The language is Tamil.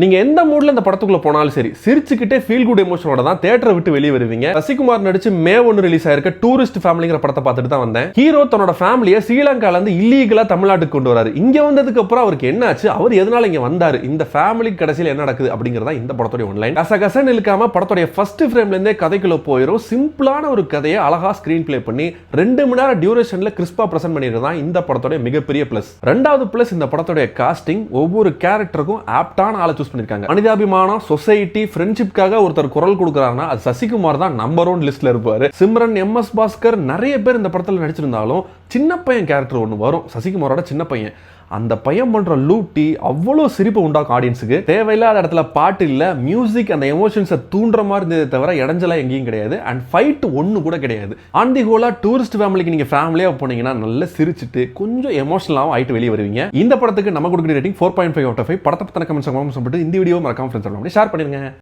நீங்க எந்த மூட்ல இந்த படத்துக்குள்ள போனாலும் சரி சிரிச்சுக்கிட்டே ஃபீல் குட் எமோஷனோட தான் தியேட்டரை விட்டு வெளியே வருவீங்க. சசிகுமார் நடிச்சு மே 1 ரிலீஸ் ஆயிருக்க டூரிஸ்ட் ஃபேமிலிங்கிற படத்தை பார்த்துட்டு தான் வந்தேன். ஹீரோ தன்னோட ஃபேமிலியை ஸ்ரீலங்கால இருந்து இல்லீகலா தமிழ்நாட்டுக்கு கொண்டு வராரு. இங்க வந்ததுக்கு அப்புறம் அவருக்கு என்ன ஆச்சு, அவர் எதனால இங்க வந்தாரு, இந்த ஃபேமிலி கடைசியில் என்ன நடக்குது அப்படிங்கறத இந்த படத்தோட ஒன்லைன். கசகசன்னு இழுக்காம படத்தோட ஃபர்ஸ்ட் ஃப்ரேம்ல இருந்தே கதைக்குள்ள போயிரும். சிம்பிளான ஒரு கதையை அழகா ஸ்கிரீன் பிளே பண்ணி 2 மணி நேரம் டியூரேஷன்ல கிறிஸ்பா பிரசன்ட் பண்ணிருக்கதா இந்த படத்தோட மிகப்பெரிய பிளஸ். ரெண்டாவது பிளஸ் இந்த படத்தோட காஸ்டிங். ஒவ்வொரு கேரக்டருக்கும் ஆப்டான ஆளை சூஸ் பண்ணிருக்காங்க. மனிதாபிமானம், சொசைட்டி, ஃப்ரெண்ட்ஷிப்காக ஒருத்தர் குரல் கொடுக்குறாருன்னா அது சசிகுமார் தான் நம்பர் 1 லிஸ்ட்ல இருப்பாரு. சிம்ரன், எம்.எஸ். பாஸ்கர் நிறைய பேர் இந்த படத்துல நடிச்சிருந்தாலும் சின்ன பையன் கேரக்டர் ஒன்று வரும், சசிகுமாரோட சின்ன பையன். அந்த பையன் பண்ற லூட்டி அவ்வளோ சிரிப்பு உண்டாக்கும் ஆடியன்ஸுக்கு. தேவையில்லாத இடத்துல பாட்டு இல்ல, மியூசிக் அந்த எமோஷன்ஸை தூண்டுற மாதிரி இருந்ததை தவிர இடைஞ்சலா எங்கேயும் கிடையாது. அண்ட் ஃபைட் ஒன்று கூட கிடையாது. ஆன் தி ஹோலா டூரிஸ்ட் ஃபேமிலிக்கு நீங்க ஃபேமிலியா போனீங்கன்னா நல்லா சிரிச்சுட்டு கொஞ்சம் எமோஷனலாகவும் ஆயிட்டு வெளியே வருவீங்க. இந்த படத்துக்கு நம்ம கொடுக்குற ரேட்டிங் 4.5 out of 5. படத்தை பத்தின கமெண்ட்ஸ் சொல்லிட்டு இந்த வீடியோ மறக்காம ஃப்ரெண்ட்ஸ் ஷேர் பண்ணிருங்க.